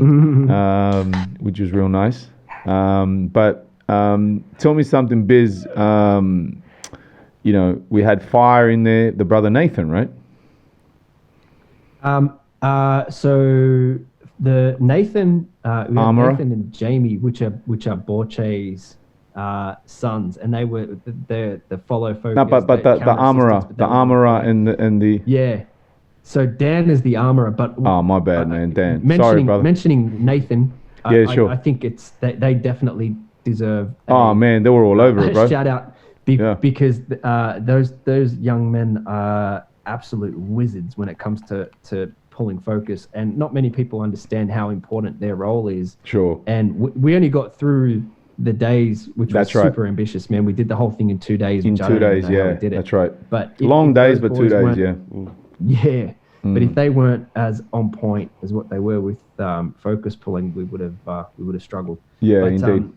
which was real nice. But tell me something, Biz. We had fire in there. The brother Nathan, right? So the Nathan, Nathan and Jamie, which are Borche's sons, and they were the follow focus. No, but the armorer and the So Dan is the armorer, but my bad, man, Dan. Sorry, brother. Mentioning Nathan, sure. I think they definitely deserve. Man, they were all over it, bro. Shout out because those young men are absolute wizards when it comes to pulling focus, and not many people understand how important their role is. Sure. And we only got through the days, which was super ambitious, man. We did the whole thing in 2 days. In 2 days, yeah. We did it. That's right. But long days, but 2 days, yeah. Yeah. But if they weren't as on point as what they were with focus pulling, we would have struggled. Yeah, but, indeed.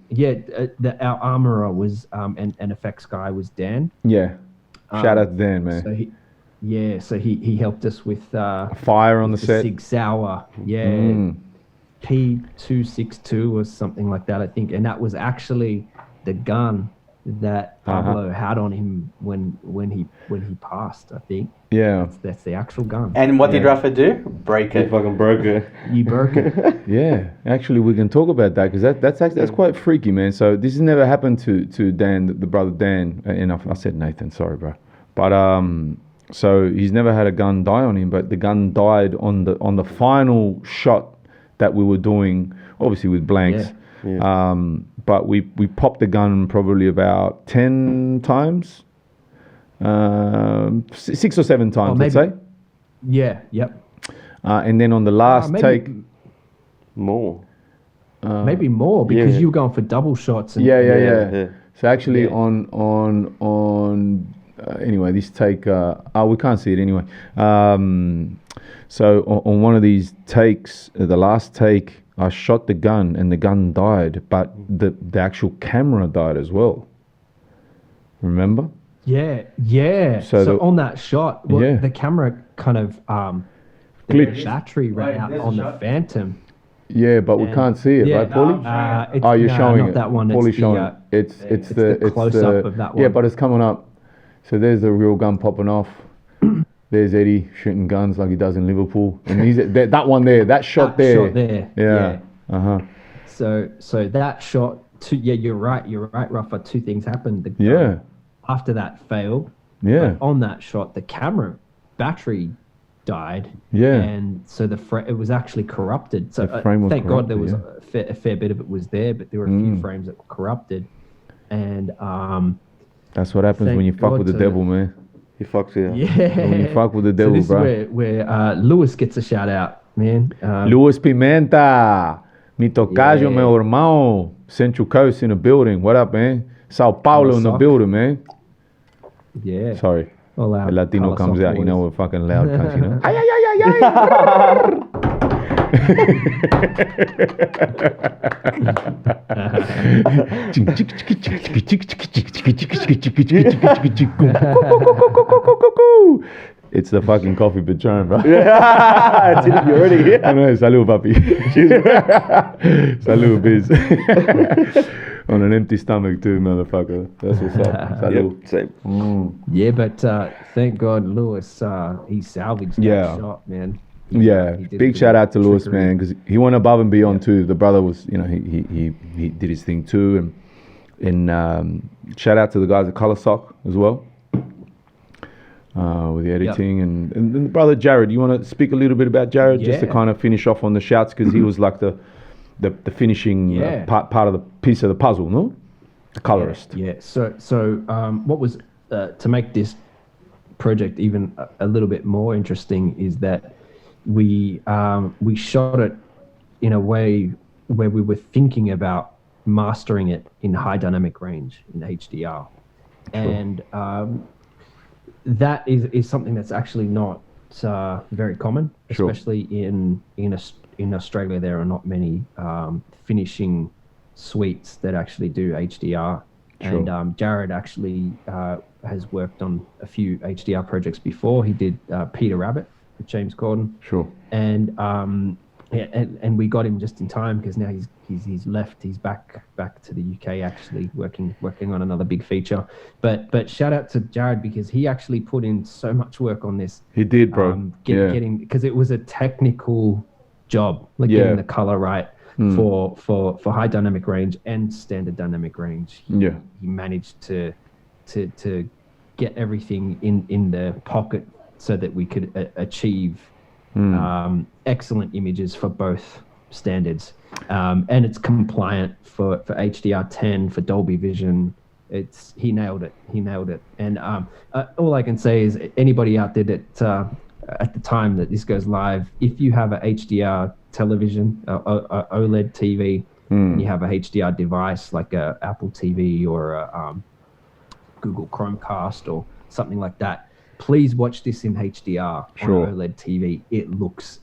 Our armorer was and effects guy was Dan. Yeah. Shout out to Dan, man. So he helped us with fire on the set. Sig Sauer, P262 or something like that, I think, and that was actually the gun that Pablo had on him when he passed, I think. Yeah, that's the actual gun. And what did Rafa do? Break it. He fucking broke it. You broke it. Yeah, actually, we can talk about that because that's quite freaky, man. So this has never happened to Dan, the brother Dan, and I said Nathan, sorry, bro, but so he's never had a gun die on him, but the gun died on the final shot that we were doing, obviously with blanks. Yeah. But we popped the gun probably about 10 times, 6 or 7 times, let's say. Yeah. Yep. And then on the last take, more. Maybe more because you were going for double shots. And yeah. So actually on anyway, this take, we can't see it anyway. So on one of these takes, the last take, I shot the gun and the gun died, but the actual camera died as well. Remember? Yeah. So on that shot, the camera kind of glitched. The battery ran out on the Phantom. Yeah, but we can't see it, right, Paulie? You're showing it. That one. Paulie's showing it. It's the close up of that one. Yeah, but it's coming up. So there's the real gun popping off. There's Eddie shooting guns like he does in Liverpool, and he's that one there, that shot there. Yeah. So that shot. You're right, Rafa. 2 things happened. The gun after that failed. Yeah. But on that shot, the camera battery died. Yeah. And so it was actually corrupted. So the frame was thank God there was yeah. a fair bit of it was there, but there were a few frames that were corrupted. And that's what happens when you fuck with the devil, man. He fucks you. Yeah. When you fuck with the devil, so this bro. is where Lewis gets a shout out, man. Luis Pimenta, mi tocayo, Yeah. meu irmão. Central Coast in the building. What up, man? Sao Paulo in the building, man. Yeah. Sorry. All The Latino comes out, you know, we're fucking loud cunts, you know. Ay, ay, ay, It's the fucking coffee Patron, bro. Yeah, you already here. I know, salud, papi. Salud, biz. On an empty stomach too, motherfucker. That's what's up. Salud. Yep, same. Yeah, but thank God Lewis, he salvaged that shot, man. Yeah, big shout out to Lewis, man, because he went above and beyond too. The brother was, you know, he did his thing too, and shout out to the guys at Color Sock as well, with the editing, and the brother Jared. You want to speak a little bit about Jared, just to kind of finish off on the shouts, because he was like the finishing part of the piece of the puzzle, no? The colorist. Yeah. So what was to make this project even a little bit more interesting is that we shot it in a way where we were thinking about mastering it in high dynamic range in HDR, and that is something that's actually not very common, especially in Australia. There are not many finishing suites that actually do HDR, and Jared actually has worked on a few HDR projects before. He did Peter Rabbit with James Corden. And we got him just in time because now he's left. He's back to the UK actually working on another big feature. But shout out to Jared because he actually put in so much work on this. He did, bro. Getting because it was a technical job, getting the color right for high dynamic range and standard dynamic range. He managed to get everything in the pocket so that we could achieve excellent images for both standards, and it's compliant for HDR10, for Dolby Vision. He nailed it. And all I can say is anybody out there that at the time that this goes live, if you have a HDR television, a OLED TV, and you have a HDR device like a Apple TV or a Google Chromecast or something like that, please watch this in HDR on OLED TV. It looks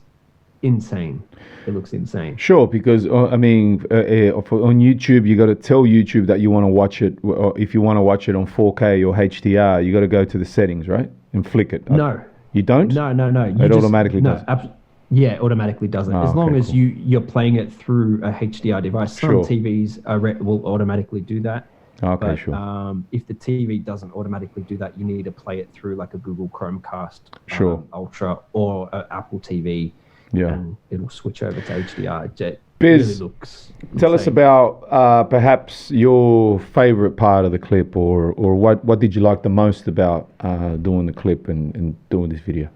insane. Sure, because on YouTube, you got to tell YouTube that you want to watch it. Or if you want to watch it on 4K or HDR, you got to go to the settings, right, and flick it. No, you don't. No. It automatically does. Yeah, automatically does it. As long as you're playing it through a HDR device. Some TVs will automatically do that. Okay, but, if the TV doesn't automatically do that, you need to play it through like a Google Chromecast Ultra or an Apple TV. And it'll switch over to HDR. It Biz, really looks tell us about perhaps your favorite part of the clip, or what did you like the most about doing the clip and doing this video?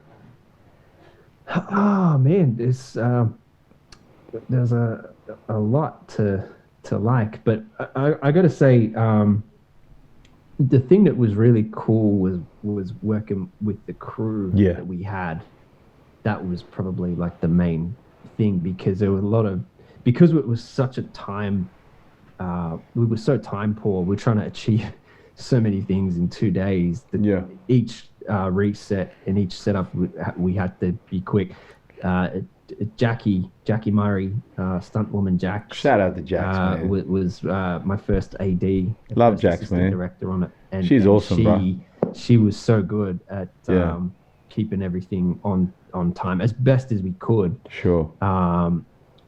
Oh man, there's a lot to like, but I got to say, the thing that was really cool was working with the crew that we had. That was probably like the main thing, because there was because it was such a time, we were so time poor. We're trying to achieve so many things in 2 days. Each reset and each setup, we had to be quick. Jackie Murray, stunt woman Jax. Shout out to Jax, man. Was my first AD. Love Jax, man. Director on it, and she's awesome, bro. She was so good at keeping everything on time as best as we could.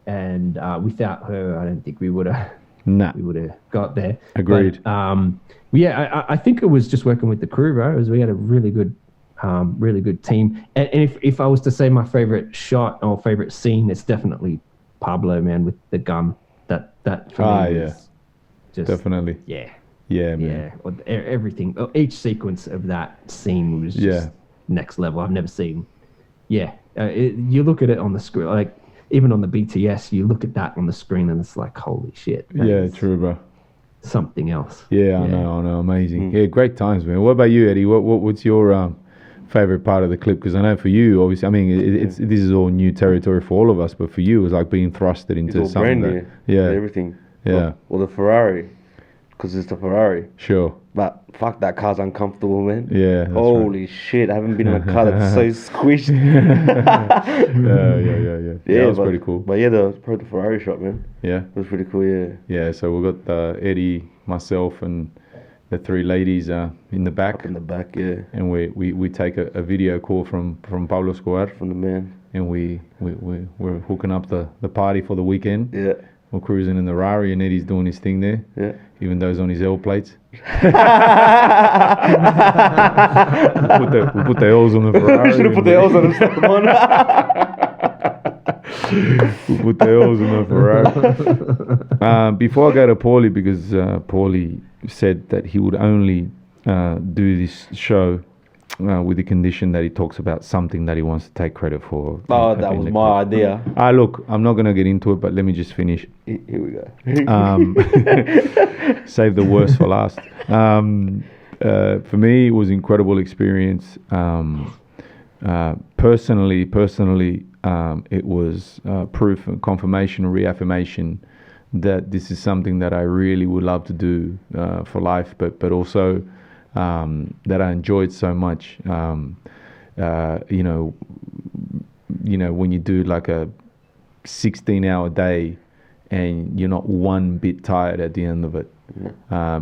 And without her, I don't think we would have. We would have got there. Agreed. But, I think it was just working with the crew, bro. We had a really good team. And if I was to say my favorite shot or favorite scene, it's definitely Pablo, man, with the gun. That for me was just, definitely. Yeah. Yeah, man. Everything. Each sequence of that scene was just next level. I've never seen. Yeah, you look at it on the screen, like even on the BTS, you look at that on the screen, and it's like, holy shit. Yeah, true, bro. Something else. Yeah, I know, amazing. Yeah, great times, man. What about you, Eddie? What's your favorite part of the clip? Because I know for you, obviously, I mean, this is all new territory for all of us, but for you, it was like being thrusted into something. Brand new. Everything. Yeah. Well, the Ferrari, because it's the Ferrari. Sure. But fuck, that car's uncomfortable, man. Yeah. Holy shit, I haven't been in a car that's so squished. Yeah, that was pretty cool. But yeah, the Ferrari shot, man. Yeah. It was pretty cool, yeah. Yeah, so we got Eddie, myself, and the three ladies in the back. Up in the back, yeah. And we take a video call from Pablo Escobar. From the man. And we're hooking up the party for the weekend. Yeah. We're cruising in the Rari, and Eddie's doing his thing there. Yeah. Even though he's on his L plates. We'll put the L's on the Ferrari. We should have put the L's on and stuck them on. We'll put the L's on the Ferrari. Before I go to Paulie, because Paulie said that he would only do this show with the condition that he talks about something that he wants to take credit for. Oh, that was my idea. Look, I'm not going to get into it, but let me just finish. Here we go. Save the worst for last. For me, it was an incredible experience. Personally, it was proof and confirmation and reaffirmation that this is something that I really would love to do for life, but also that I enjoyed so much. You know, when you do like a 16-hour day and you're not one bit tired at the end of it,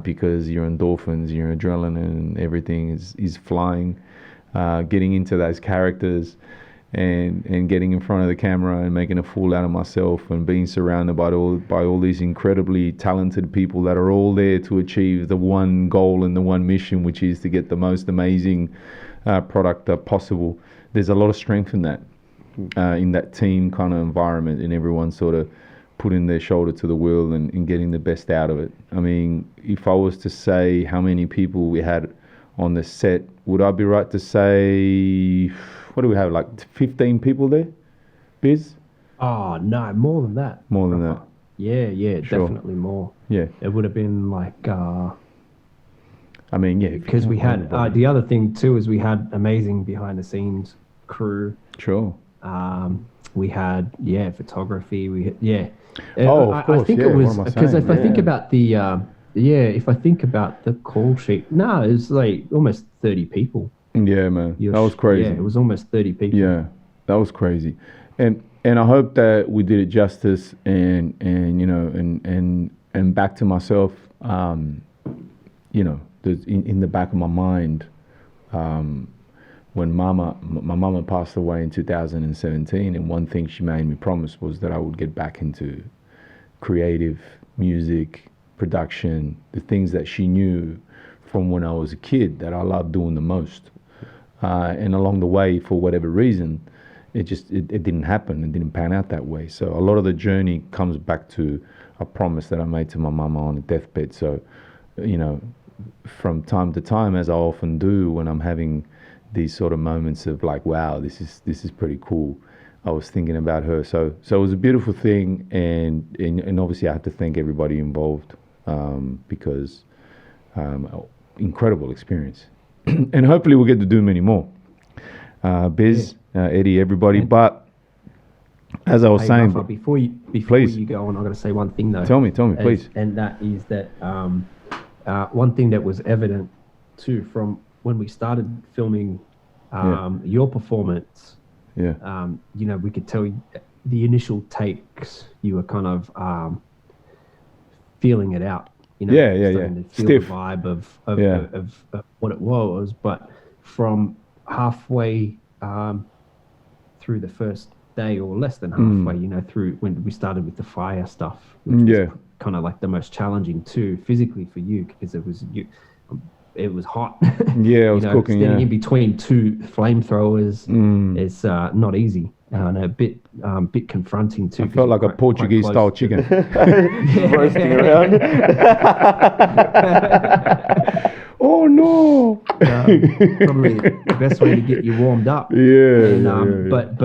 because your endorphins, your adrenaline, and everything is flying. Getting into those characters and getting in front of the camera and making a fool out of myself and being surrounded by all these incredibly talented people that are all there to achieve the one goal and the one mission, which is to get the most amazing product possible. There's a lot of strength in that team kind of environment, and everyone sort of putting their shoulder to the wheel and getting the best out of it. I mean, if I was to say how many people we had on the set, would I be right to say, what do we have, like 15 people there, Biz? Oh, no, more than that. More than that? Yeah, Sure. definitely more. Yeah. It would have been like... I mean, yeah. Because we had... the other thing, too, is we had amazing behind-the-scenes crew. Sure. We had, photography. Of course, I think it was... Because if I think about the... if I think about the call sheet... No, it was like almost 30 people. Yeah, man. That was crazy. Yeah, it was almost 30 people. Yeah, that was crazy. And I hope that we did it justice, and you know, and back to myself, you know, in the back of my mind, when my mama passed away in 2017, and one thing she made me promise was that I would get back into creative music, production, the things that she knew from when I was a kid that I loved doing the most. And along the way, for whatever reason, it didn't happen. It didn't pan out that way. So a lot of the journey comes back to a promise that I made to my mama on the deathbed. So, you know, from time to time, as I often do when I'm having these sort of moments of like, wow, this is pretty cool, I was thinking about her. So it was a beautiful thing, and obviously I have to thank everybody involved, because incredible experience. And hopefully we'll get to do many more. Biz, Eddie, everybody. But as I was saying, Rafa, before you go on, I've got to say one thing though. Tell me, please. And that is that one thing that was evident too from when we started filming your performance. Yeah. You know, we could tell the initial takes you were kind of feeling it out. You know, starting to feel stiff. the vibe of what it was, but from halfway through the first day or less than halfway, you know, through when we started with the fire stuff, which was kind of like the most challenging too, physically for you, because it was it was hot. Yeah, it was cooking. Standing in between two flamethrowers is not easy. And a bit confronting too. I felt like a Portuguese style chicken. Roasting around. Oh no! Probably the best way to get you warmed up. But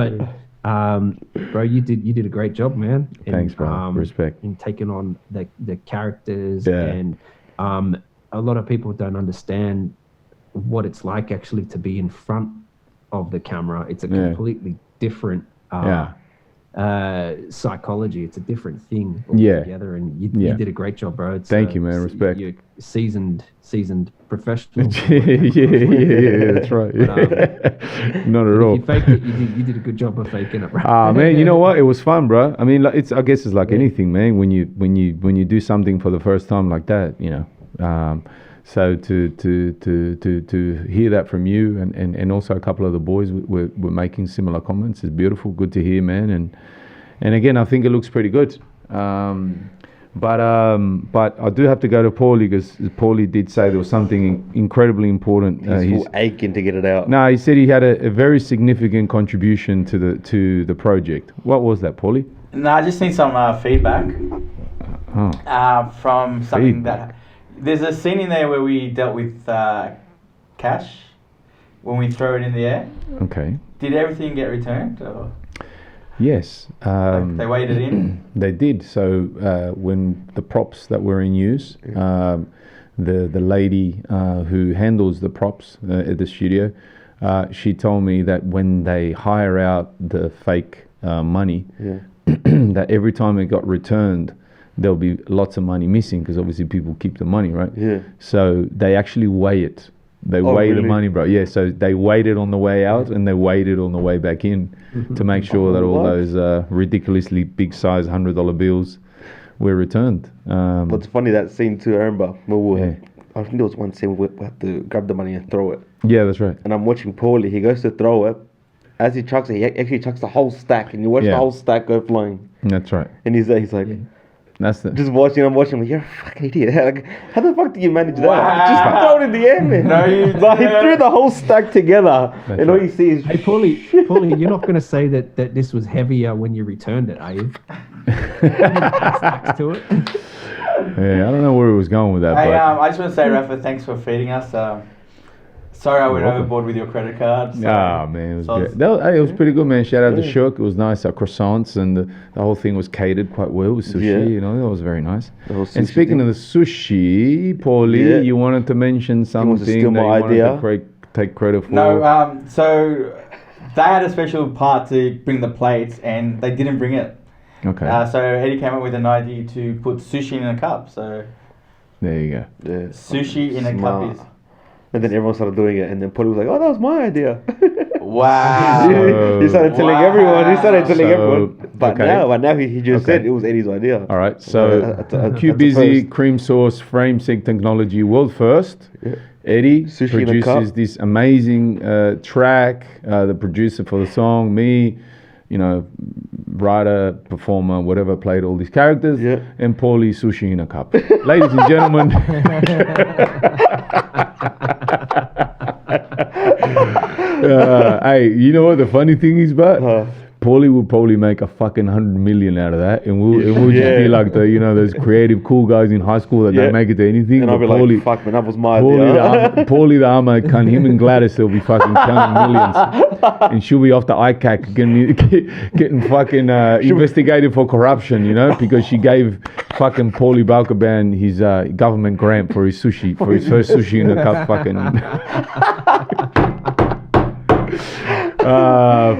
bro, you did a great job, man. Thanks, bro. Respect. In taking on the characters, and a lot of people don't understand what it's like actually to be in front of the camera. It's a completely different psychology. It's a different thing altogether, and you did a great job, bro. Thank you, man. Respect. You're seasoned professional. yeah, that's right. Not at all. If you faked it, you did a good job of faking it, bro. Man, you know what? It was fun, bro. I mean, I guess it's like anything, man. When you do something for the first time like that, so to hear that from you and also a couple of the boys were making similar comments is beautiful. Good to hear, man. And again, I think it looks pretty good. But I do have to go to Paulie because Paulie did say there was something incredibly important. He's aching to get it out. No, he said he had a very significant contribution to the project. What was that, Paulie? No, I just need some feedback from something that... There's a scene in there where we dealt with cash when we throw it in the air. Okay. Did everything get returned? Or? Yes. They weighed it in? They did. So when the props that were in use, the lady who handles the props at the studio, she told me that when they hire out the fake money, that every time it got returned, there'll be lots of money missing because obviously people keep the money, right? Yeah. So they actually weigh it. They weigh the money, bro. Yeah, so they weighed it on the way out and they weighed it on the way back in to make sure that all those ridiculously big size $100 bills were returned. But it's funny, that scene too, I remember. I think there was one scene where we had to grab the money and throw it. Yeah, that's right. And I'm watching Paulie. He goes to throw it. As he chucks it, he actually chucks the whole stack, and you watch the whole stack go flying. That's right. And he's there, he's like... That's just watching. I'm watching. Like, you're a fucking idiot. Like, how the fuck do you manage that? Wow. Just throw it in the air, man. No, you he threw the whole stack together, and all you see is. Hey, Paulie, you're not going to say that this was heavier when you returned it, are you? Stacks to it. Yeah, I don't know where he was going with that. Hey, but I just want to say, Rafa, thanks for feeding us. Sorry I went overboard with your credit card. Man, it was good. It was pretty good, man. Shout out to Shook. It was nice. Croissants and the whole thing was catered quite well with sushi. That was very nice. And speaking of the sushi, Paulie, you wanted to mention something that you wanted to take credit for. No, so they had a special part to bring the plates and they didn't bring it. Okay. So Eddie came up with an idea to put sushi in a cup. So there you go. Yeah. Sushi in a cup is... And then everyone started doing it, and then Paulie was like, "Oh, that was my idea." Wow! He started telling everyone. But now he just said it was Eddie's idea. All right. So QBusy cream sauce frame sync technology world first. Yeah. Eddie Sushi produces this amazing track. The producer for the song, me, writer, performer, whatever, played all these characters. Yeah. And Paulie sushi in a cup. Ladies and gentlemen. Hey, you know what the funny thing is, but Paulie will probably make a fucking 100 million out of that, and we'll just be like those creative cool guys in high school that don't make it to anything. And I'll be Paulie, like, fuck man, that was my idea. Paulie the armor cunt, him and Gladys, they'll be fucking counting millions, and she'll be off the ICAC getting fucking investigated for corruption, because she gave fucking Paulie Balkaban his government grant for his sushi, for his first sushi in a cup, fucking.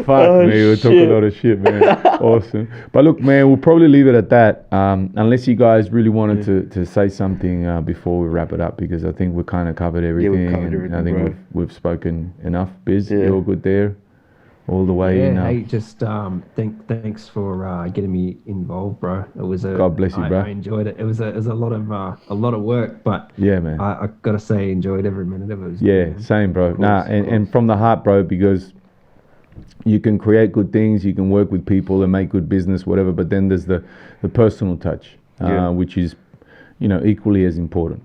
Fuck me, we're talking a lot of shit, man. Awesome. But look, man, we'll probably leave it at that. Unless you guys really wanted to say something before we wrap it up, because I think we kind of covered everything. Yeah, we covered everything. I think we've spoken enough. Biz, you're all good there? All the way in. Hey, just thanks for getting me involved, bro. It was God bless you, bro. I enjoyed it. It was a lot of work, but yeah, man. I gotta say, enjoyed every minute of it. Yeah, same, bro. And from the heart, bro, because you can create good things, you can work with people and make good business, whatever. But then there's the personal touch, which is, equally as important.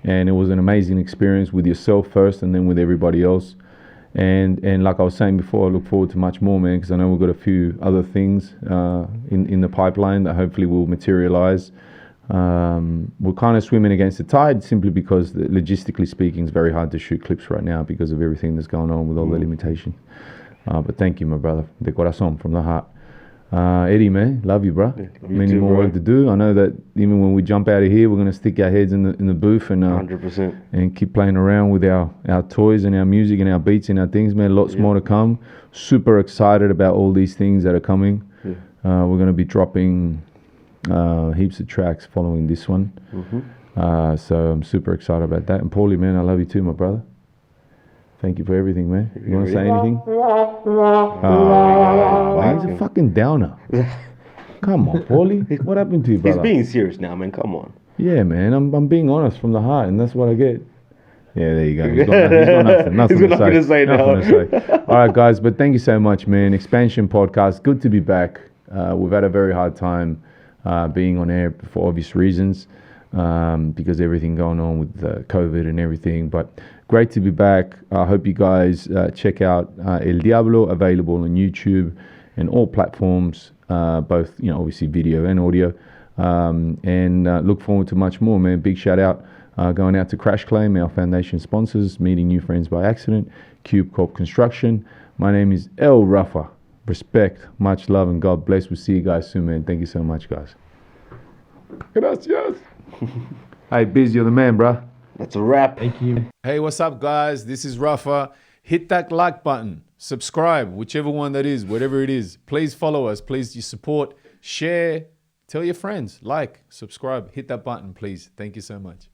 and it was an amazing experience with yourself first, and then with everybody else. And like I was saying before, I look forward to much more, man, because I know we've got a few other things in the pipeline that hopefully will materialize. We're kind of swimming against the tide simply because, logistically speaking, it's very hard to shoot clips right now because of everything that's going on with all the limitations. But thank you, my brother. De corazón, from the heart. Eddie, man, love you, bro. Yeah, Many more work to do. I know that even when we jump out of here, we're going to stick our heads in the booth and 100%. And keep playing around with our toys and our music and our beats and our things, man. Lots more to come. Super excited about all these things that are coming. Yeah. We're going to be dropping heaps of tracks following this one. So I'm super excited about that. And Paulie, man, I love you too, my brother. Thank you for everything, man. You want to say anything? He's a fucking downer. Come on, Paulie. What happened to you, brother? He's being serious now, man. Come on. Yeah, man. I'm being honest from the heart, and that's what I get. Yeah, there you go. He's got nothing to say. All right, guys. But thank you so much, man. Expansion Podcast. Good to be back. We've had a very hard time being on air for obvious reasons, because everything going on with COVID and everything. But great to be back. I hope you guys check out El Diablo, available on YouTube and all platforms, both, obviously video and audio. And look forward to much more, man. Big shout out going out to Crash Claim, our foundation sponsors, meeting new friends by accident, Cube Corp Construction. My name is Rafa. Respect, much love, and God bless. We'll see you guys soon, man. Thank you so much, guys. Gracias. Hey, Biz, you're the man, bro. That's a wrap. Thank you. Hey, what's up, guys? This is Rafa. Hit that like button. Subscribe, whichever one that is, whatever it is. Please follow us. Please, you support, share, tell your friends, like, subscribe, hit that button, please. Thank you so much.